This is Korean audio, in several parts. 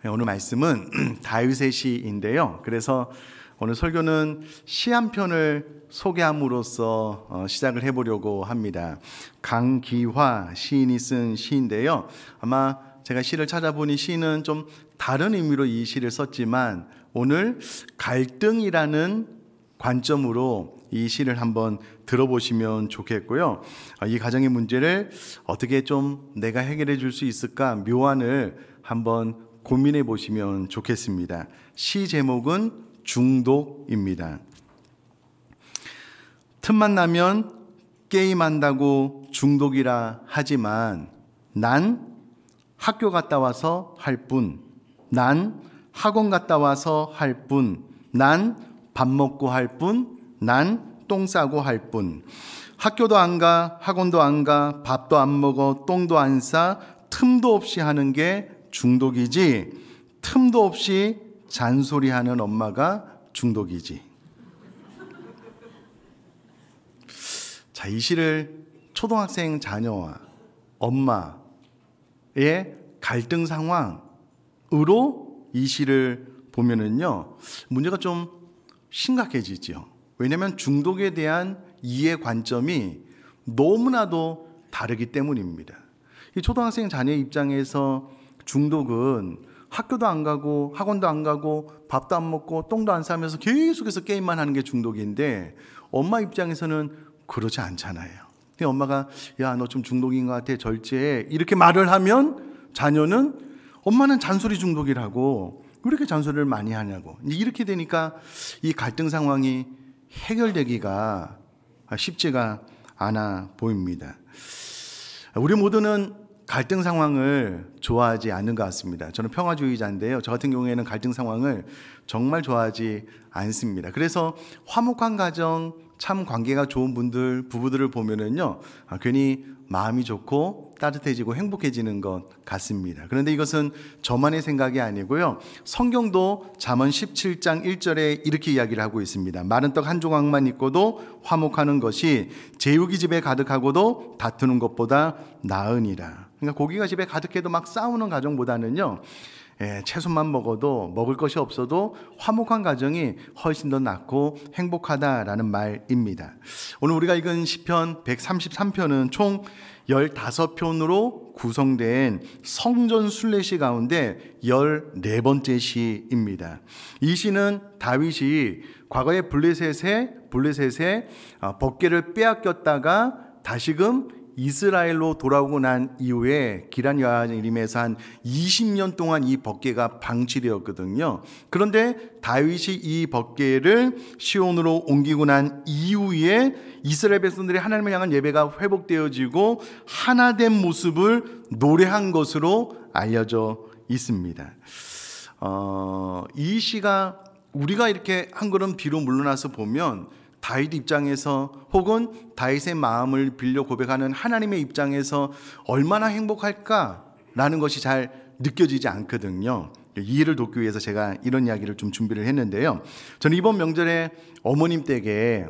오늘 말씀은 다윗의 시인데요. 그래서 오늘 설교는 시 한 편을 소개함으로써 시작을 해보려고 합니다. 강기화 시인이 쓴 시인데요. 아마 제가 시를 찾아보니 시는 좀 다른 의미로 이 시를 썼지만 오늘 갈등이라는 관점으로 이 시를 한번 들어보시면 좋겠고요. 이 가정의 문제를 어떻게 좀 내가 해결해 줄 수 있을까 묘안을 한번 고민해 보시면 좋겠습니다. 시 제목은 중독입니다. 틈만 나면 게임한다고 중독이라 하지만 난 학교 갔다 와서 할 뿐, 난 학원 갔다 와서 할 뿐, 난 밥 먹고 할 뿐, 난 똥 싸고 할 뿐. 학교도 안 가, 학원도 안 가, 밥도 안 먹어, 똥도 안 싸, 틈도 없이 하는 게 중독이지, 틈도 없이 잔소리하는 엄마가 중독이지. 자, 이 시를 초등학생 자녀와 엄마의 갈등 상황으로 이 시를 보면은요, 문제가 좀 심각해지죠. 왜냐하면 중독에 대한 이해 관점이 너무나도 다르기 때문입니다. 이 초등학생 자녀의 입장에서 중독은 학교도 안 가고 학원도 안 가고 밥도 안 먹고 똥도 안 싸면서 계속해서 게임만 하는 게 중독인데, 엄마 입장에서는 그렇지 않잖아요. 엄마가 야, 너 좀 중독인 것 같아, 절제해, 이렇게 말을 하면 자녀는 엄마는 잔소리 중독이라고 왜 이렇게 잔소리를 많이 하냐고. 이렇게 되니까 이 갈등 상황이 해결되기가 쉽지가 않아 보입니다. 우리 모두는 갈등 상황을 좋아하지 않는 것 같습니다. 저는 평화주의자인데요. 저 같은 경우에는 갈등 상황을 정말 좋아하지 않습니다. 그래서 화목한 가정, 참 관계가 좋은 분들, 부부들을 보면은요, 괜히 마음이 좋고 따뜻해지고 행복해지는 것 같습니다. 그런데 이것은 저만의 생각이 아니고요. 성경도 잠언 17장 1절에 이렇게 이야기를 하고 있습니다. 마른 떡 한 조각만 있고도 화목하는 것이 제육이 집에 가득하고도 다투는 것보다 나으니라. 그러니까 고기가 집에 가득해도 막 싸우는 가정보다는요, 채소만 먹어도, 먹을 것이 없어도 화목한 가정이 훨씬 더 낫고 행복하다라는 말입니다. 오늘 우리가 읽은 시편 133편은 총 15편으로 구성된 성전 순례시 가운데 14번째 시입니다. 이 시는 다윗이 과거에 블레셋에 법궤를 빼앗겼다가 다시금 이스라엘로 돌아오고 난 이후에 기란 여아림에서 한 20년 동안 이 법궤가 방치되었거든요. 그런데 다윗이 이 법궤를 시온으로 옮기고 난 이후에 이스라엘 백성들이 하나님을 향한 예배가 회복되어지고 하나된 모습을 노래한 것으로 알려져 있습니다. 이 시가 우리가 이렇게 한 걸음 뒤로 물러나서 보면 다윗 입장에서 혹은 다윗의 마음을 빌려 고백하는 하나님의 입장에서 얼마나 행복할까라는 것이 잘 느껴지지 않거든요. 이해를 돕기 위해서 제가 이런 이야기를 좀 준비를 했는데요. 저는 이번 명절에 어머님 댁에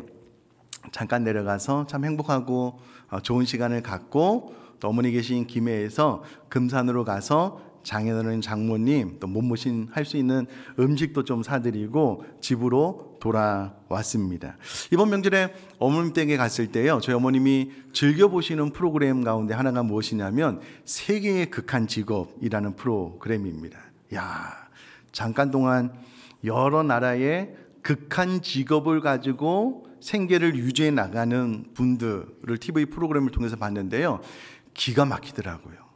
잠깐 내려가서 참 행복하고 좋은 시간을 갖고, 또 어머니 계신 김해에서 금산으로 가서 장인어른, 장모님, 또 몸보신 할 수 있는 음식도 좀 사드리고 집으로 돌아왔습니다. 이번 명절에 어머님 댁에 갔을 때요, 저희 어머님이 즐겨보시는 프로그램 가운데 하나가 무엇이냐면 세계의 극한 직업이라는 프로그램입니다. 야, 잠깐 동안 여러 나라의 극한 직업을 가지고 생계를 유지해 나가는 분들을 TV 프로그램을 통해서 봤는데요, 기가 막히더라고요.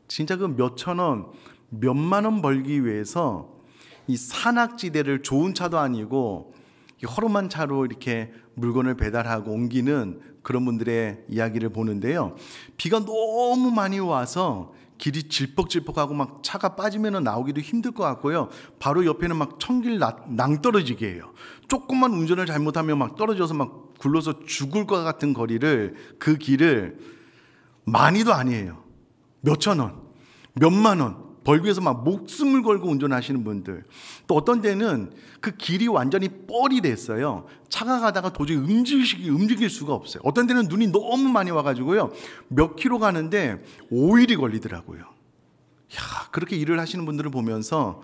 진짜 그 몇천 원, 몇만 원 벌기 위해서 이 산악지대를, 좋은 차도 아니고 허름한 차로 이렇게 물건을 배달하고 옮기는 그런 분들의 이야기를 보는데요, 비가 너무 많이 와서 길이 질퍽질퍽하고 막 차가 빠지면 나오기도 힘들 것 같고요, 바로 옆에는 막 천길 낭떠러지게 해요. 조금만 운전을 잘못하면 막 떨어져서 막 굴러서 죽을 것 같은 거리를, 그 길을 많이도 아니에요, 몇천 원, 몇만 원 벌기 위해서 막 목숨을 걸고 운전하시는 분들, 또 어떤 데는 그 길이 완전히 뻘이 됐어요. 차가 가다가 도저히 움직일 수가 없어요. 어떤 데는 눈이 너무 많이 와가지고요, 몇 킬로 가는데 5일이 걸리더라고요. 그렇게 일을 하시는 분들을 보면서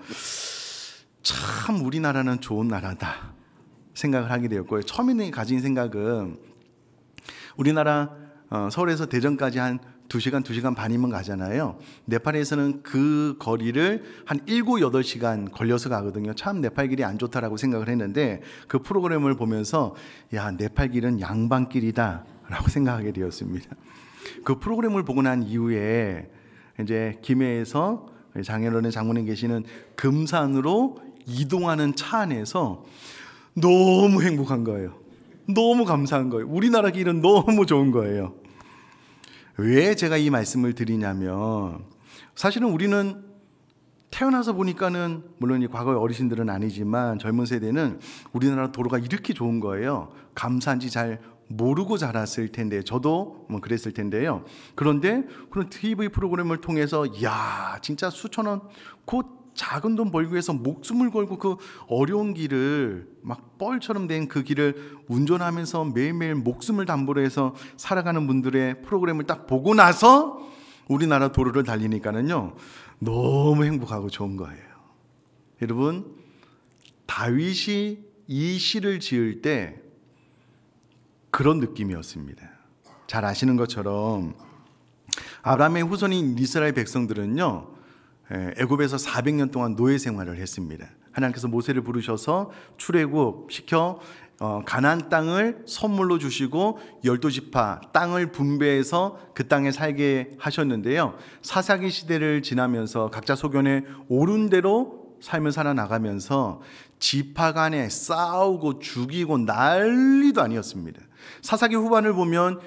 참 우리나라는 좋은 나라다 생각을 하게 되었고요. 처음에 가진 생각은 우리나라 서울에서 대전까지 한 2시간, 2시간 반이면 가잖아요. 네팔에서는 그 거리를 한 7, 8시간 걸려서 가거든요. 참 네팔 길이 안 좋다라고 생각을 했는데 그 프로그램을 보면서 네팔 길은 양반길이다 라고 생각하게 되었습니다. 그 프로그램을 보고 난 이후에 이제 김해에서 장애론의 장모님 계시는 금산으로 이동하는 차 안에서 너무 행복한 거예요. 너무 감사한 거예요. 우리나라 길은 너무 좋은 거예요. 왜 제가 이 말씀을 드리냐면 사실은 우리는 태어나서 보니까는 물론 과거의 어르신들은 아니지만 젊은 세대는 우리나라 도로가 이렇게 좋은 거예요. 감사한지 잘 모르고 자랐을 텐데 저도 그랬을 텐데요. 그런데 그런 TV 프로그램을 통해서 진짜 수천 원 곧 작은 돈 벌기 위해서 목숨을 걸고 그 어려운 길을 막 뻘처럼 된 그 길을 운전하면서 매일매일 목숨을 담보로 해서 살아가는 분들의 프로그램을 딱 보고 나서 우리나라 도로를 달리니까는요 너무 행복하고 좋은 거예요. 여러분, 다윗이 이 시를 지을 때 그런 느낌이었습니다. 잘 아시는 것처럼 아브라함의 후손인 이스라엘 백성들은요 애굽에서 400년 동안 노예 생활을 했습니다. 하나님께서 모세를 부르셔서 출애굽 시켜 가나안 땅을 선물로 주시고 12지파 땅을 분배해서 그 땅에 살게 하셨는데요. 사사기 시대를 지나면서 각자 소견에 옳은 대로 삶을 살아나가면서 지파 간에 싸우고 죽이고 난리도 아니었습니다. 사사기 후반을 보면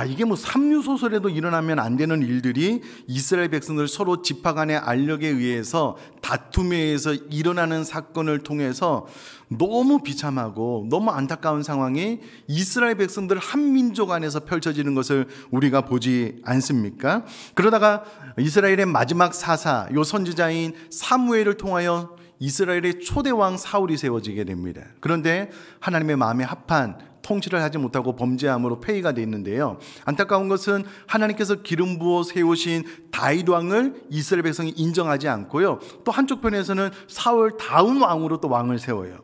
이게 뭐 삼류소설에도 일어나면 안 되는 일들이 이스라엘 백성들 서로 지파 간의 알력에 의해서 다툼에 의해서 일어나는 사건을 통해서 너무 비참하고 너무 안타까운 상황이 이스라엘 백성들 한 민족 안에서 펼쳐지는 것을 우리가 보지 않습니까? 그러다가 이스라엘의 마지막 사사, 요 선지자인 사무엘을 통하여 이스라엘의 초대왕 사울이 세워지게 됩니다. 그런데 하나님의 마음에 합한 통치를 하지 못하고 범죄함으로 폐위가 되어 있는데요. 안타까운 것은 하나님께서 기름 부어 세우신 다윗 왕을 이스라엘 백성이 인정하지 않고요. 또 한쪽 편에서는 사울 다음 왕으로 또 왕을 세워요.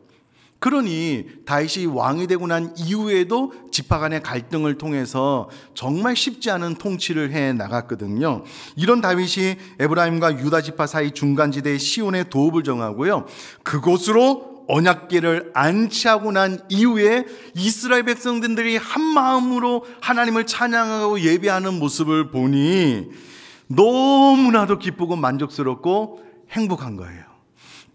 그러니 다윗이 왕이 되고 난 이후에도 지파 간의 갈등을 통해서 정말 쉽지 않은 통치를 해 나갔거든요. 이런 다윗이 에브라임과 유다 지파 사이 중간지대 시온의 도읍을 정하고요. 그곳으로 언약궤를 안치하고 난 이후에 이스라엘 백성들이 한 마음으로 하나님을 찬양하고 예배하는 모습을 보니 너무나도 기쁘고 만족스럽고 행복한 거예요.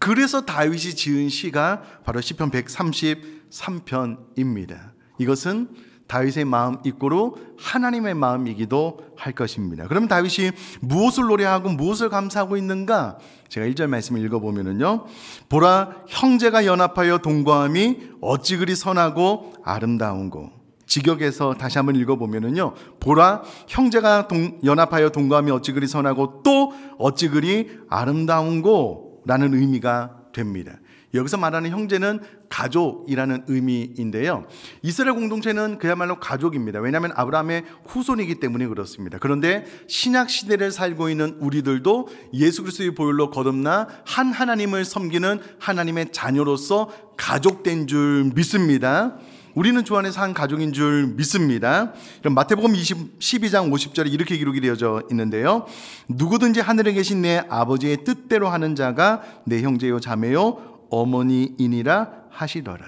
그래서 다윗이 지은 시가 바로 시편 133편입니다. 이것은 다윗의 마음 이꼬로 하나님의 마음이기도 할 것입니다. 그럼 다윗이 무엇을 노래하고 무엇을 감사하고 있는가? 제가 1절 말씀을 읽어보면요, 보라, 형제가 연합하여 동거함이 어찌 그리 선하고 아름다운고. 직역에서 다시 한번 읽어보면요, 보라, 형제가 연합하여 동거함이 어찌 그리 선하고 또 어찌 그리 아름다운고 라는 의미가 됩니다. 여기서 말하는 형제는 가족이라는 의미인데요. 이스라엘 공동체는 그야말로 가족입니다. 왜냐하면 아브라함의 후손이기 때문에 그렇습니다. 그런데 신약 시대를 살고 있는 우리들도 예수 그리스도의 보혈로 거듭나 한 하나님을 섬기는 하나님의 자녀로서 가족된 줄 믿습니다. 우리는 주 안에서 한 가족인 줄 믿습니다. 그럼 마태복음 12장 50절에 이렇게 기록이 되어져 있는데요, 누구든지 하늘에 계신 내 아버지의 뜻대로 하는 자가 내 형제요 자매요 어머니이니라 하시더라.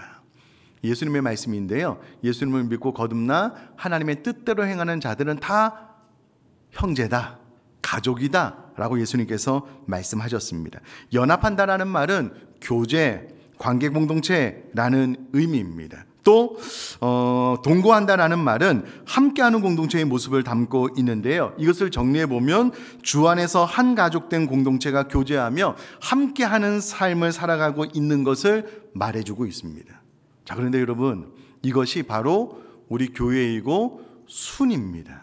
예수님의 말씀인데요, 예수님을 믿고 거듭나 하나님의 뜻대로 행하는 자들은 다 형제다, 가족이다 라고 예수님께서 말씀하셨습니다. 연합한다라는 말은 교제, 관계 공동체라는 의미입니다. 또 동거한다라는 말은 함께하는 공동체의 모습을 담고 있는데요, 이것을 정리해보면 주 안에서 한 가족된 공동체가 교제하며 함께하는 삶을 살아가고 있는 것을 말해주고 있습니다. 자, 그런데 여러분, 이것이 바로 우리 교회이고 순입니다.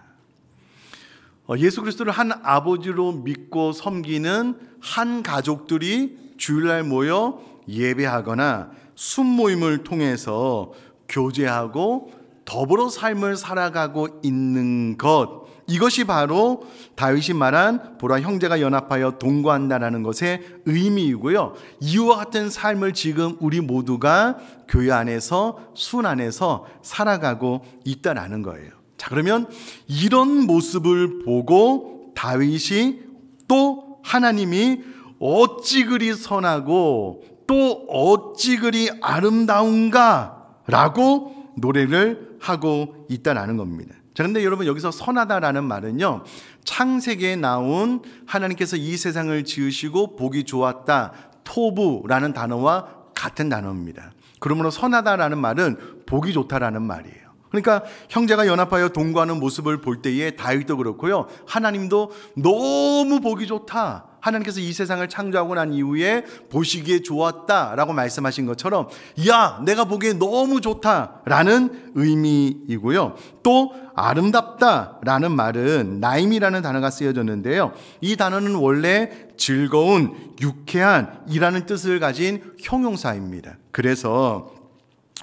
예수 그리스도를 한 아버지로 믿고 섬기는 한 가족들이 주일날 모여 예배하거나 순모임을 통해서 교제하고 더불어 삶을 살아가고 있는 것, 이것이 바로 다윗이 말한 보라 형제가 연합하여 동거한다라는 것의 의미이고요. 이와 같은 삶을 지금 우리 모두가 교회 안에서 순 안에서 살아가고 있다라는 거예요. 자, 그러면 이런 모습을 보고 다윗이 또 하나님이 어찌 그리 선하고 또 어찌 그리 아름다운가 라고 노래를 하고 있다라는 겁니다. 자, 근데 여러분 여기서 선하다라는 말은요, 창세기에 나온 하나님께서 이 세상을 지으시고 보기 좋았다, 토부라는 단어와 같은 단어입니다. 그러므로 선하다라는 말은 보기 좋다라는 말이에요. 그러니까 형제가 연합하여 동거하는 모습을 볼 때에 다윗도 그렇고요, 하나님도 너무 보기 좋다, 하나님께서 이 세상을 창조하고 난 이후에 보시기에 좋았다라고 말씀하신 것처럼 야, 내가 보기에 너무 좋다라는 의미이고요. 또 아름답다라는 말은 나임이라는 단어가 쓰여졌는데요, 이 단어는 원래 즐거운, 유쾌한이라는 뜻을 가진 형용사입니다. 그래서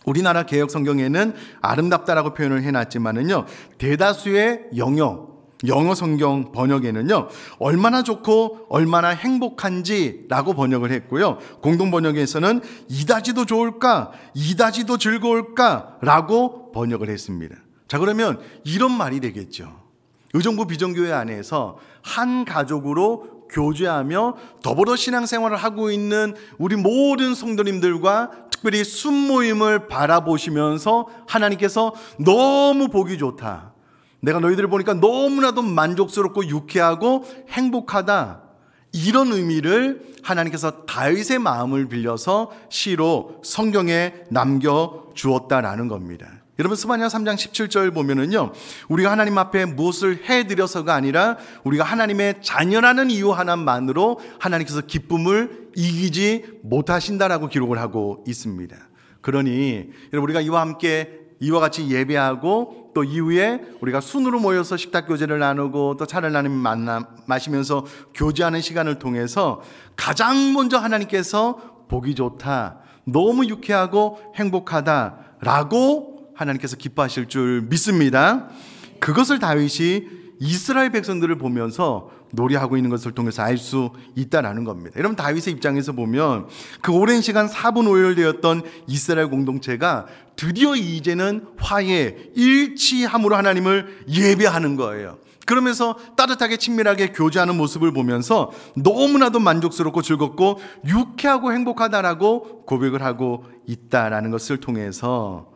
우리나라 개역 성경에는 아름답다라고 표현을 해놨지만은요, 대다수의 영어 성경 번역에는요, 얼마나 좋고 얼마나 행복한지라고 번역을 했고요, 공동 번역에서는 이다지도 좋을까, 이다지도 즐거울까 라고 번역을 했습니다. 자, 그러면 이런 말이 되겠죠. 의정부 비전교회 안에서 한 가족으로 교제하며 더불어 신앙생활을 하고 있는 우리 모든 성도님들과 특별히 순모임을 바라보시면서 하나님께서 너무 보기 좋다, 내가 너희들을 보니까 너무나도 만족스럽고 유쾌하고 행복하다, 이런 의미를 하나님께서 다윗의 마음을 빌려서 시로 성경에 남겨주었다라는 겁니다. 여러분, 스바냐 3장 17절 보면은요, 우리가 하나님 앞에 무엇을 해드려서가 아니라 우리가 하나님의 자녀라는 이유 하나만으로 하나님께서 기쁨을 이기지 못하신다라고 기록을 하고 있습니다. 그러니 여러분, 우리가 이와 함께 이와 같이 예배하고 또 이후에 우리가 순으로 모여서 식탁 교제를 나누고 또 차를 나누며 마시면서 교제하는 시간을 통해서 가장 먼저 하나님께서 보기 좋다, 너무 유쾌하고 행복하다라고 하나님께서 기뻐하실 줄 믿습니다. 그것을 다윗이 이스라엘 백성들을 보면서 노래하고 있는 것을 통해서 알 수 있다라는 겁니다. 여러분, 다윗의 입장에서 보면 그 오랜 시간 사분오열되었던 이스라엘 공동체가 드디어 이제는 화해, 일치함으로 하나님을 예배하는 거예요. 그러면서 따뜻하게 친밀하게 교제하는 모습을 보면서 너무나도 만족스럽고 즐겁고 유쾌하고 행복하다라고 고백을 하고 있다라는 것을 통해서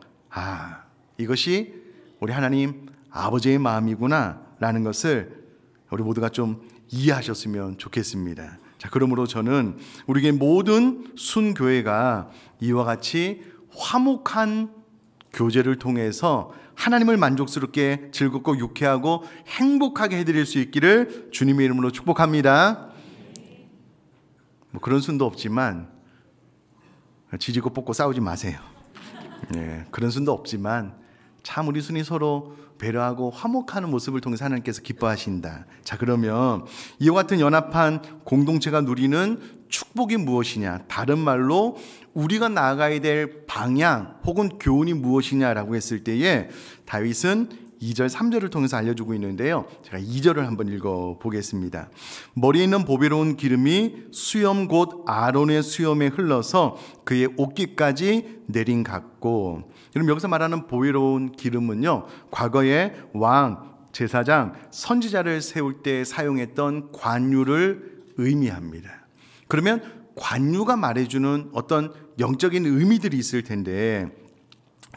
이것이 우리 하나님 아버지의 마음이구나 라는 것을 우리 모두가 좀 이해하셨으면 좋겠습니다. 자, 그러므로 저는 우리의 모든 순교회가 이와 같이 화목한 교제를 통해서 하나님을 만족스럽게 즐겁고 유쾌하고 행복하게 해드릴 수 있기를 주님의 이름으로 축복합니다. 그런 순도 없지만 지지고 볶고 싸우지 마세요. 그런 순도 없지만 참 우리 순이 서로 배려하고 화목하는 모습을 통해서 하나님께서 기뻐하신다. 자, 그러면 이와 같은 연합한 공동체가 누리는 축복이 무엇이냐, 다른 말로 우리가 나아가야 될 방향 혹은 교훈이 무엇이냐라고 했을 때에 다윗은 2절 3절을 통해서 알려주고 있는데요, 제가 2절을 한번 읽어보겠습니다. 머리에 있는 보배로운 기름이 수염 곧 아론의 수염에 흘러서 그의 옷깃까지 내린 같고. 그럼 여기서 말하는 보배로운 기름은요, 과거에 왕, 제사장, 선지자를 세울 때 사용했던 관유를 의미합니다. 그러면 관유가 말해주는 어떤 영적인 의미들이 있을 텐데,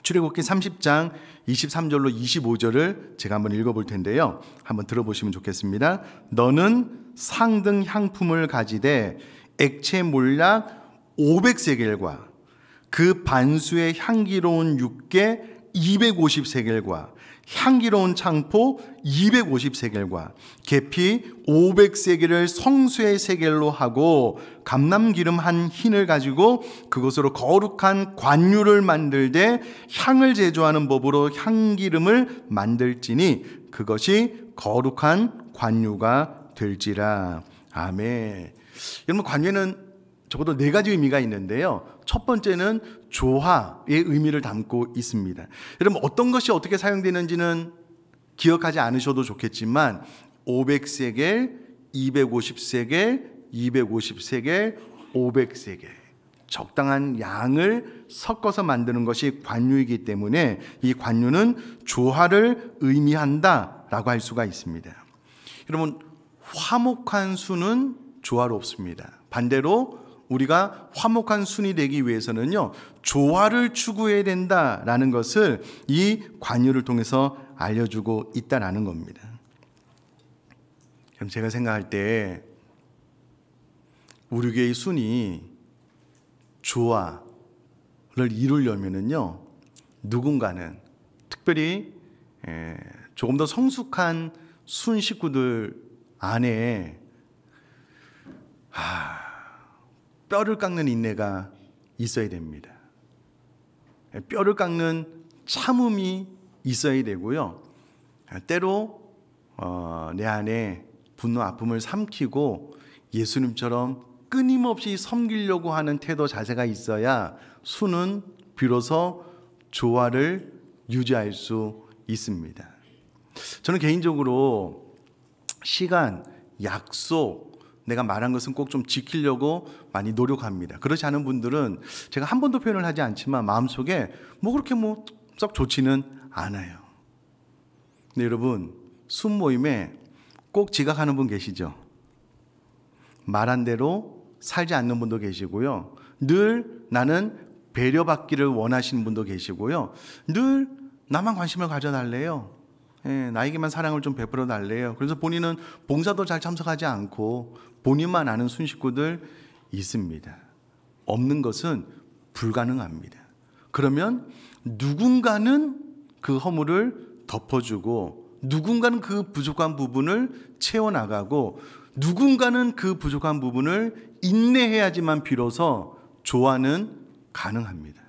출애굽기 30장 23절로 25절을 제가 한번 읽어볼 텐데요, 한번 들어보시면 좋겠습니다. 너는 상등 향품을 가지되 액체 몰약 500세겔과 그 반수의 향기로운 육개 250세겔과 향기로운 창포 250세겔과 계피 500세겔을 성수의 세겔로 하고 감람기름 한 흰을 가지고 그것으로 거룩한 관유를 만들되 향을 제조하는 법으로 향기름을 만들지니 그것이 거룩한 관유가 될지라. 아멘. 여러분, 관유는 적어도 4가지 의미가 있는데요, 첫 번째는 조화의 의미를 담고 있습니다. 여러분, 어떤 것이 어떻게 사용되는지는 기억하지 않으셔도 좋겠지만 500세겔, 250세겔, 250세겔, 500세겔 적당한 양을 섞어서 만드는 것이 관유이기 때문에 이 관유는 조화를 의미한다라고 할 수가 있습니다. 여러분, 화목한 순은 조화롭습니다. 반대로 우리가 화목한 순이 되기 위해서는요, 조화를 추구해야 된다라는 것을 이 관유를 통해서 알려주고 있다라는 겁니다. 그럼 제가 생각할 때 우리 교회의 순이 조화를 이루려면은요, 누군가는 특별히 조금 더 성숙한 순 식구들 안에 뼈를 깎는 인내가 있어야 됩니다. 뼈를 깎는 참음이 있어야 되고요. 때로 내 안에 분노, 아픔을 삼키고 예수님처럼 끊임없이 섬기려고 하는 태도, 자세가 있어야 순은 비로소 조화를 유지할 수 있습니다. 저는 개인적으로 시간, 약속, 내가 말한 것은 꼭 좀 지키려고 많이 노력합니다. 그렇지 않은 분들은 제가 한 번도 표현을 하지 않지만 마음속에 그렇게 썩 좋지는 않아요. 근데 여러분, 순 모임에 꼭 지각하는 분 계시죠? 말한 대로 살지 않는 분도 계시고요. 늘 나는 배려받기를 원하시는 분도 계시고요. 늘 나만 관심을 가져달래요. 나에게만 사랑을 좀 베풀어 달래요. 그래서 본인은 봉사도 잘 참석하지 않고 본인만 아는 순식구들 있습니다. 없는 것은 불가능합니다. 그러면 누군가는 그 허물을 덮어주고 누군가는 그 부족한 부분을 채워나가고 누군가는 그 부족한 부분을 인내해야지만 비로소 조화는 가능합니다.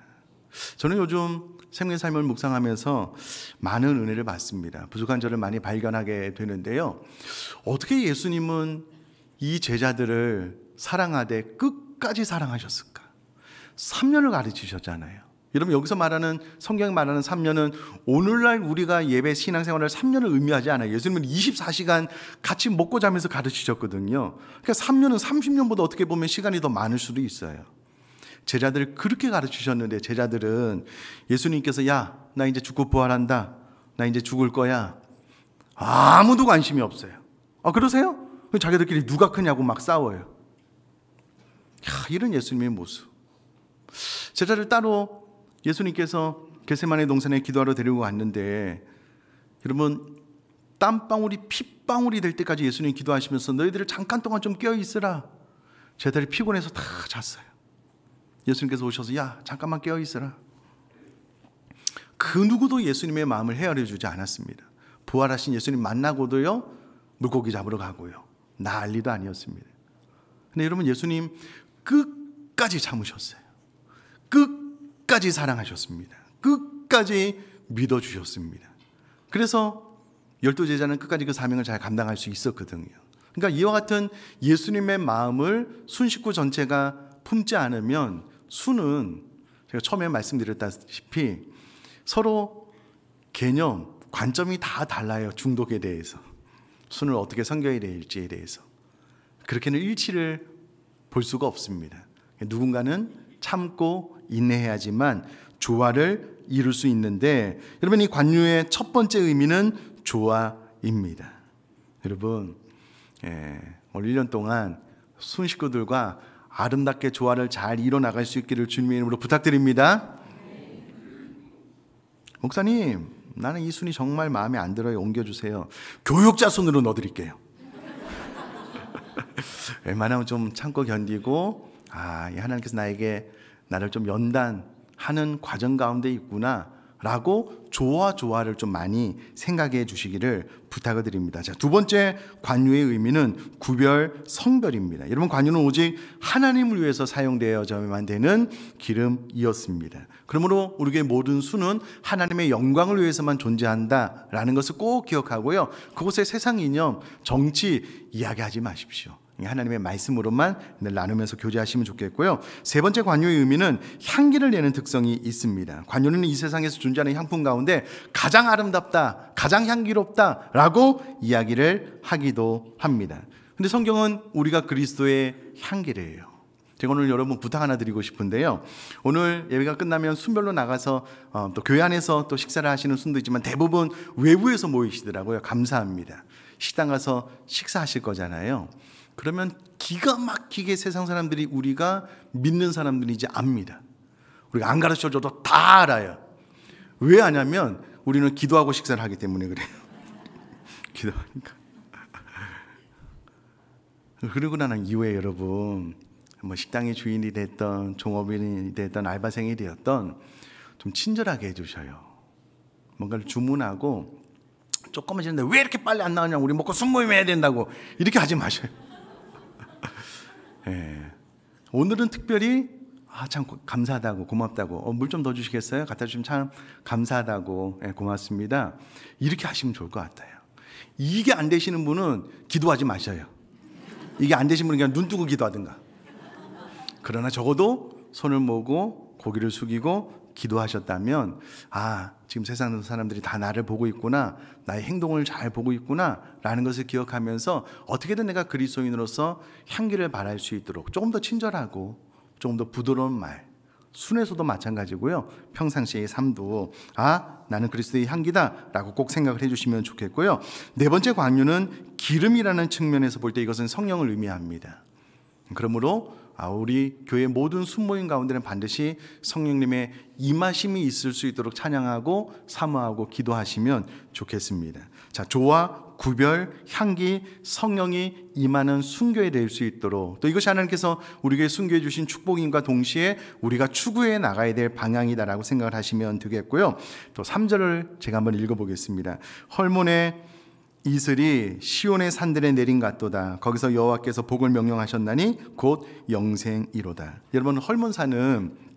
저는 요즘 생명의 삶을 묵상하면서 많은 은혜를 받습니다. 부족한 저를 많이 발견하게 되는데요. 어떻게 예수님은 이 제자들을 사랑하되 끝까지 사랑하셨을까? 3년을 가르치셨잖아요. 여러분, 여기서 말하는, 성경이 말하는 3년은 오늘날 우리가 예배 신앙생활을 3년을 의미하지 않아요. 예수님은 24시간 같이 먹고 자면서 가르치셨거든요. 그러니까 3년은 30년보다 어떻게 보면 시간이 더 많을 수도 있어요. 제자들을 그렇게 가르치셨는데 제자들은 예수님께서 야, 나 이제 죽고 부활한다, 나 이제 죽을 거야, 아무도 관심이 없어요. 그러세요? 자기들끼리 누가 크냐고 막 싸워요. 이런 예수님의 모습. 제자를 따로 예수님께서 겟세마네 동산에 기도하러 데리고 갔는데, 여러분, 땀방울이 핏방울이 될 때까지 예수님 기도하시면서 너희들 잠깐 동안 좀 깨어있으라. 제자들이 피곤해서 다 잤어요. 예수님께서 오셔서 야, 잠깐만 깨어있으라. 그 누구도 예수님의 마음을 헤아려 주지 않았습니다. 부활하신 예수님 만나고도요, 물고기 잡으러 가고요, 난리도 아니었습니다. 근데 여러분, 예수님 끝까지 참으셨어요. 끝까지 사랑하셨습니다. 끝까지 믿어주셨습니다. 그래서 12제자는 끝까지 그 사명을 잘 감당할 수 있었거든요. 그러니까 이와 같은 예수님의 마음을 순 식구 전체가 품지 않으면 순은, 제가 처음에 말씀드렸다시피 서로 개념, 관점이 다 달라요. 중독에 대해서, 순을 어떻게 섬겨야 될지에 대해서. 그렇게는 일치를 볼 수가 없습니다. 누군가는 참고 인내해야지만 조화를 이룰 수 있는데, 여러분, 이 관유의 첫 번째 의미는 조화입니다. 여러분, 올 1년 동안 순 식구들과 아름답게 조화를 잘 이뤄나갈 수 있기를 주님의 이름으로 부탁드립니다. 목사님, 나는 이 순이 정말 마음에 안 들어요. 옮겨주세요. 교육자 순으로 넣어드릴게요. 웬만하면 좀 참고 견디고, 이 하나님께서 나를 좀 연단하는 과정 가운데 있구나 라고 조화를 좀 많이 생각해 주시기를 부탁을 드립니다. 자, 두 번째 관유의 의미는 구별, 성별입니다. 여러분, 관유는 오직 하나님을 위해서 사용되어져야만 되는 기름이었습니다. 그러므로 우리의 모든 수는 하나님의 영광을 위해서만 존재한다라는 것을 꼭 기억하고요. 그곳의 세상 이념, 정치 이야기하지 마십시오. 하나님의 말씀으로만 늘 나누면서 교제하시면 좋겠고요. 세 번째 관유의 의미는 향기를 내는 특성이 있습니다. 관유는 이 세상에서 존재하는 향품 가운데 가장 아름답다, 가장 향기롭다라고 이야기를 하기도 합니다. 근데 성경은 우리가 그리스도의 향기래요. 제가 오늘 여러분 부탁 하나 드리고 싶은데요. 오늘 예배가 끝나면 순별로 나가서 또 교회 안에서 또 식사를 하시는 순도 있지만 대부분 외부에서 모이시더라고요. 감사합니다. 식당 가서 식사하실 거잖아요. 그러면 기가 막히게 세상 사람들이 우리가 믿는 사람들인지 압니다. 우리가 안 가르쳐줘도 다 알아요. 왜 아냐면 우리는 기도하고 식사를 하기 때문에 그래요. 기도하니까. 그러고 나는 이후에 여러분 뭐 식당의 주인이 됐던 종업원이 됐던 알바생이 되었던 좀 친절하게 해주셔요. 뭔가를 주문하고 조금만 지났는데 왜 이렇게 빨리 안 나오냐, 우리 먹고 순모임 해야 된다고 이렇게 하지 마셔요. 네. 오늘은 특별히 참 감사하다고, 고맙다고, 물 좀 더 주시겠어요? 갖다 주시면 참 감사하다고, 고맙습니다, 이렇게 하시면 좋을 것 같아요. 이게 안 되시는 분은 기도하지 마셔요. 이게 안 되신 분은 그냥 눈 뜨고 기도하든가. 그러나 적어도 손을 모으고 고개를 숙이고 기도하셨다면 지금 세상 사람들이 다 나를 보고 있구나, 나의 행동을 잘 보고 있구나 라는 것을 기억하면서 어떻게든 내가 그리스도인으로서 향기를 발할 수 있도록 조금 더 친절하고 조금 더 부드러운 말, 순에서도 마찬가지고요. 평상시의 삶도 나는 그리스도의 향기다 라고 꼭 생각을 해주시면 좋겠고요. 네 번째 관유는 기름이라는 측면에서 볼 때 이것은 성령을 의미합니다. 그러므로 우리 교회 모든 순모임 가운데는 반드시 성령님의 임하심이 있을 수 있도록 찬양하고 사모하고 기도하시면 좋겠습니다. 자, 조화, 구별, 향기, 성령이 임하는 순교에 될 수 있도록, 또 이것이 하나님께서 우리에게 순교해 주신 축복임과 동시에 우리가 추구해 나가야 될 방향이다라고 생각을 하시면 되겠고요. 또 3절을 제가 한번 읽어보겠습니다. 헐몬의 이슬이 시온의 산들에 내린 같도다. 거기서 여호와께서 복을 명령하셨나니 곧 영생이로다. 여러분, 헐몬산은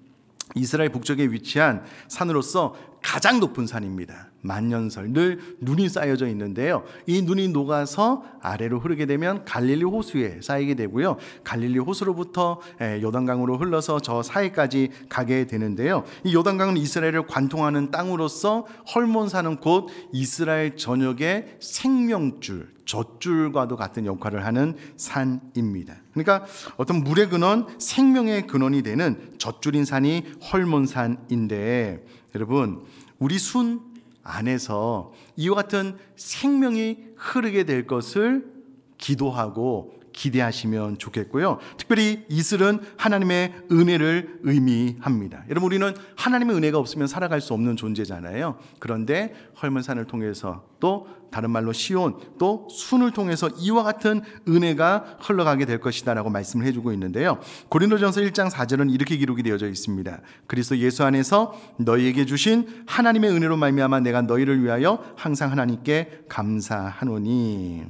이스라엘 북쪽에 위치한 산으로서 가장 높은 산입니다. 만년설, 늘 눈이 쌓여져 있는데요. 이 눈이 녹아서 아래로 흐르게 되면 갈릴리 호수에 쌓이게 되고요. 갈릴리 호수로부터 요단강으로 흘러서 저 사이까지 가게 되는데요. 이 요단강은 이스라엘을 관통하는 땅으로서 헐몬산은 곧 이스라엘 전역의 생명줄, 젖줄과도 같은 역할을 하는 산입니다. 그러니까 어떤 물의 근원, 생명의 근원이 되는 젖줄인 산이 헐몬산인데, 여러분, 우리 순 안에서 이와 같은 생명이 흐르게 될 것을 기도하고 기대하시면 좋겠고요. 특별히 이슬은 하나님의 은혜를 의미합니다. 여러분, 우리는 하나님의 은혜가 없으면 살아갈 수 없는 존재잖아요. 그런데 헐몬산을 통해서, 또 다른 말로 시온, 또 순을 통해서 이와 같은 은혜가 흘러가게 될 것이다 라고 말씀을 해주고 있는데요. 고린도전서 1장 4절은 이렇게 기록이 되어져 있습니다. 그리스도 예수 안에서 너희에게 주신 하나님의 은혜로 말미암아 내가 너희를 위하여 항상 하나님께 감사하노니.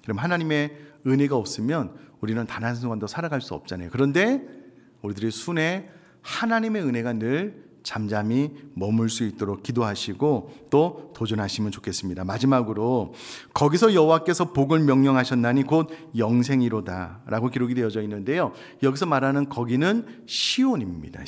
그럼 하나님의 은혜가 없으면 우리는 단 한순간도 살아갈 수 없잖아요. 그런데 우리들의 순에 하나님의 은혜가 늘 잠잠히 머물 수 있도록 기도하시고 또 도전하시면 좋겠습니다. 마지막으로 거기서 여호와께서 복을 명령하셨나니 곧 영생이로다 라고 기록이 되어져 있는데요. 여기서 말하는 거기는 시온입니다.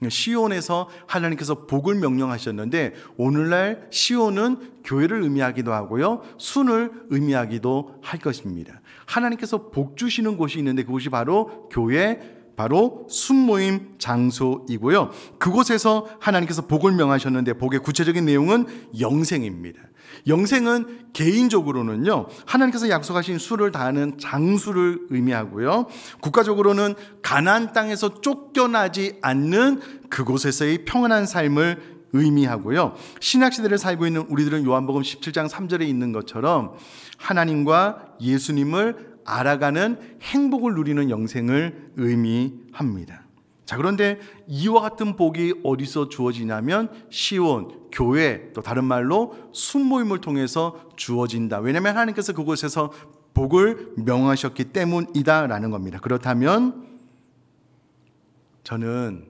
시온에서 하나님께서 복을 명령하셨는데, 오늘날 시온은 교회를 의미하기도 하고요, 순을 의미하기도 할 것입니다. 하나님께서 복 주시는 곳이 있는데 그곳이 바로 교회, 바로 순모임 장소이고요. 그곳에서 하나님께서 복을 명하셨는데 복의 구체적인 내용은 영생입니다. 영생은 개인적으로는요, 하나님께서 약속하신 수를 다하는 장수를 의미하고요, 국가적으로는 가나안 땅에서 쫓겨나지 않는 그곳에서의 평안한 삶을 의미하고요, 신약시대를 살고 있는 우리들은 요한복음 17장 3절에 있는 것처럼 하나님과 예수님을 알아가는 행복을 누리는 영생을 의미합니다. 자, 그런데 이와 같은 복이 어디서 주어지냐면 시온, 교회, 또 다른 말로 순모임을 통해서 주어진다. 왜냐하면 하나님께서 그곳에서 복을 명하셨기 때문이다 라는 겁니다. 그렇다면 저는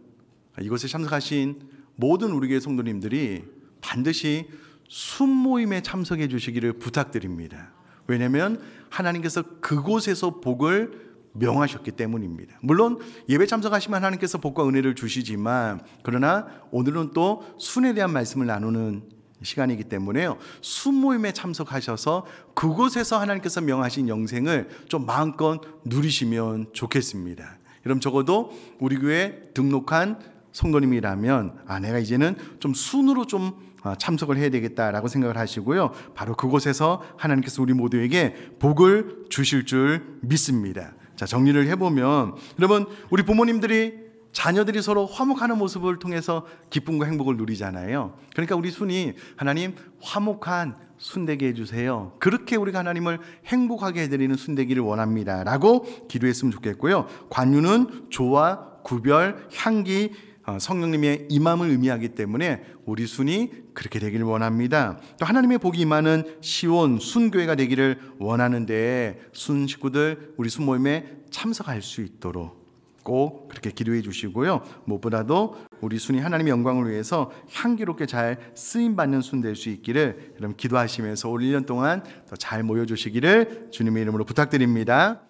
이곳에 참석하신 모든 우리 교회 성도님들이 반드시 순모임에 참석해 주시기를 부탁드립니다. 왜냐하면 하나님께서 그곳에서 복을 명하셨기 때문입니다. 물론 예배 참석하시면 하나님께서 복과 은혜를 주시지만, 그러나 오늘은 또 순에 대한 말씀을 나누는 시간이기 때문에요, 순모임에 참석하셔서 그곳에서 하나님께서 명하신 영생을 좀 마음껏 누리시면 좋겠습니다. 여러분, 적어도 우리 교회 등록한 성도님이라면 내가 이제는 좀 순으로 좀 참석을 해야 되겠다라고 생각을 하시고요, 바로 그곳에서 하나님께서 우리 모두에게 복을 주실 줄 믿습니다. 자, 정리를 해보면, 여러분, 우리 부모님들이 자녀들이 서로 화목하는 모습을 통해서 기쁨과 행복을 누리잖아요. 그러니까 우리 순이, 하나님 화목한 순 되게 해주세요, 그렇게 우리가 하나님을 행복하게 해드리는 순 되기를 원합니다 라고 기도했으면 좋겠고요. 관유는 조화, 구별, 향기, 성령님의 임함을 의미하기 때문에 우리 순이 그렇게 되기를 원합니다. 또 하나님의 복이 임하는 시온 순교회가 되기를 원하는데, 순 식구들 우리 순모임에 참석할 수 있도록 꼭 그렇게 기도해 주시고요, 무엇보다도 우리 순이 하나님의 영광을 위해서 향기롭게 잘 쓰임받는 순 될 수 있기를 여러분 기도하시면서 올 1년 동안 더 잘 모여주시기를 주님의 이름으로 부탁드립니다.